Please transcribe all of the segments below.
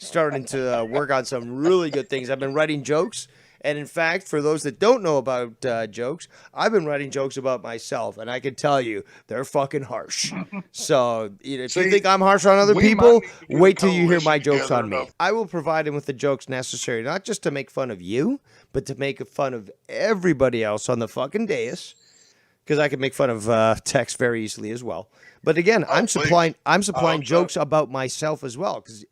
starting to work on some really good things. I've been writing jokes. And in fact, for those that don't know about jokes, I've been writing jokes about myself, and I can tell you they're fucking harsh. So if you See, think I'm harsh on other we might people, need to get a wait till you hear my coalition jokes together on me. of I will provide him with the jokes necessary, not just to make fun of you, but to make fun of everybody else on the fucking dais. Because I can make fun of Tex very easily as well. But again, I'm please. supplying hope so. jokes about myself as well. Because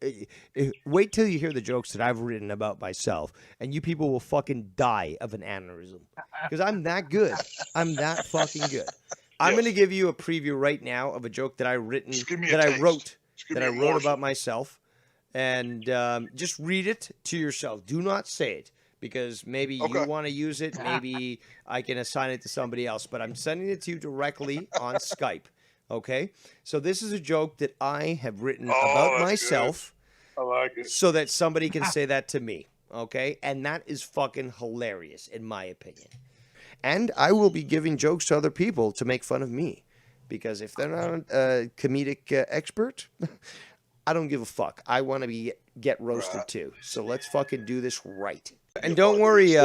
wait till you hear the jokes that I've written about myself, and you people will fucking die of an aneurysm. Because I'm that good. I'm that fucking good. I'm Yes. going to give you a preview right now of a joke that I written Just give me a that I taste. wrote Just give that me I a wrote morsel. about myself, and just read it to yourself. Do not say it. Because maybe you Okay. want to use it, maybe I can assign it to somebody else, but I'm sending it to you directly on Skype. Okay? So this is a joke that I have written about that's myself good. I like it. so that somebody can say that to me. Okay? And that is fucking hilarious, in my opinion. And I will be giving jokes to other people to make fun of me. Because if they're not a comedic expert, I don't give a fuck. I want to get roasted Right. too. So let's fucking do this right. And don't worry,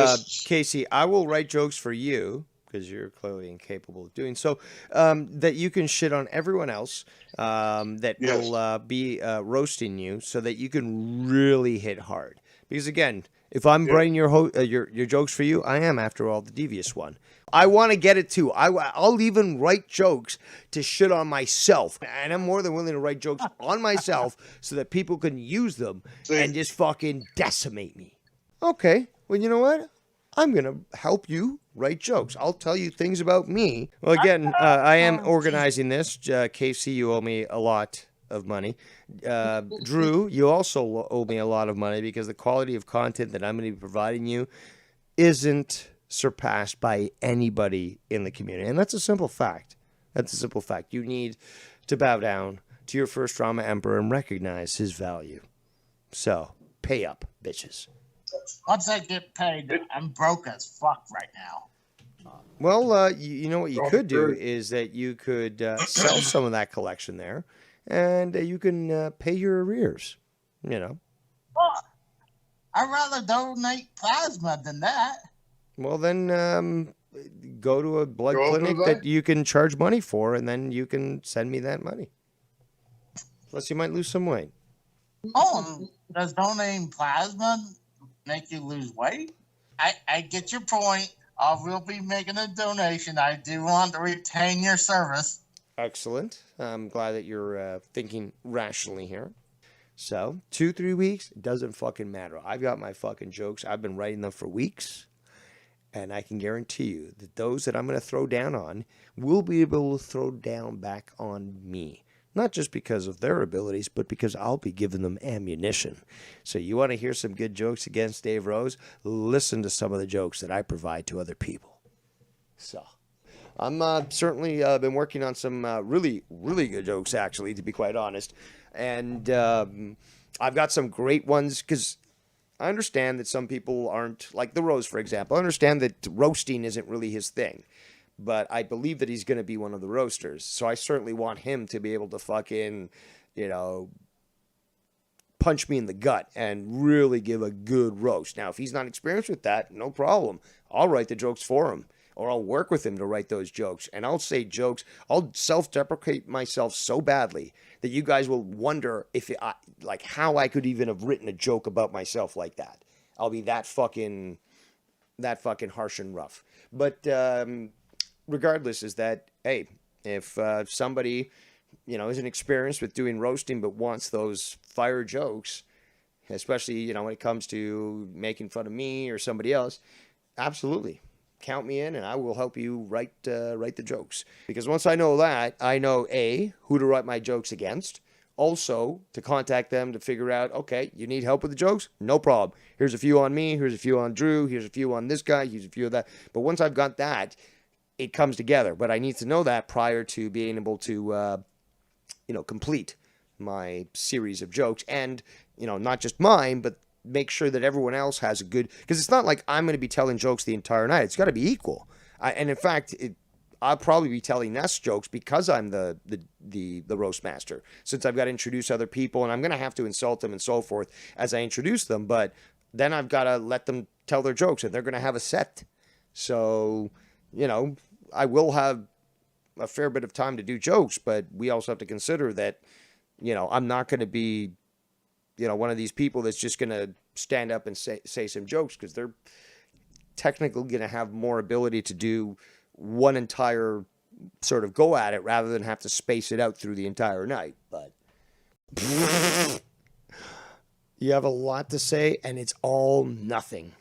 Casey, I will write jokes for you, because you're clearly incapable of doing so, that you can shit on everyone else that Yes. will be roasting you so that you can really hit hard. Because again, if I'm writing your jokes for you, I am, after all, the devious one. I want to get it too. I'll even write jokes to shit on myself. And I'm more than willing to write jokes on myself so that people can use them and just fucking decimate me. Okay, well, you know what? I'm going to help you write jokes. I'll tell you things about me. Well, again, I am organizing this. Casey, you owe me a lot of money. Drew, you also owe me a lot of money because the quality of content that I'm going to be providing you isn't surpassed by anybody in the community. And that's a simple fact. That's a simple fact. You need to bow down to your first drama emperor and recognize his value. So, pay up, bitches. Once I get paid, I'm broke as fuck right now. Well, you know what you could do is that you could sell some of that collection there, and you can pay your arrears. You know. Well, I'd rather donate plasma than that. Well, then go to a blood Go clinic for that. that you can charge money for, and then you can send me that money. Plus, you might lose some weight. Oh, does donating plasma make you lose weight? I get your point. I will be making a donation. I do want to retain your service. Excellent. I'm glad that you're thinking rationally here. So, 2-3 weeks, it doesn't fucking matter. I've got my fucking jokes. I've been writing them for weeks. And I can guarantee you that those that I'm going to throw down on will be able to throw down back on me. Not just because of their abilities, but because I'll be giving them ammunition. So you want to hear some good jokes against Dave Rose? Listen to some of the jokes that I provide to other people. So I'm certainly been working on some really, really good jokes, actually, to be quite honest. And I've got some great ones because I understand that some people aren't, like the Rose, for example. I understand that roasting isn't really his thing. But I believe that he's going to be one of the roasters. So I certainly want him to be able to fucking, punch me in the gut and really give a good roast. Now, if he's not experienced with that, no problem. I'll write the jokes for him. Or I'll work with him to write those jokes. And I'll say jokes. I'll self-deprecate myself so badly that you guys will wonder how I could even have written a joke about myself like that. I'll be that fucking harsh and rough. But regardless, is that, hey, if somebody, isn't experienced with doing roasting but wants those fire jokes, especially, when it comes to making fun of me or somebody else, absolutely. Count me in and I will help you write the jokes. Because once I know that, I know, A, who to write my jokes against. Also, to contact them to figure out, okay, you need help with the jokes? No problem. Here's a few on me. Here's a few on Drew. Here's a few on this guy. Here's a few of that. But once I've got that, it comes together. But I need to know that prior to being able to, complete my series of jokes. And, not just mine, but make sure that everyone else has a good... Because it's not like I'm going to be telling jokes the entire night. It's got to be equal. And in fact, I'll probably be telling Ness jokes because I'm the roast master, since I've got to introduce other people and I'm going to have to insult them and so forth as I introduce them. But then I've got to let them tell their jokes and they're going to have a set. So, I will have a fair bit of time to do jokes, but we also have to consider that, I'm not going to be, one of these people that's just going to stand up and say some jokes, because they're technically going to have more ability to do one entire sort of go at it rather than have to space it out through the entire night. But you have a lot to say and it's all nothing.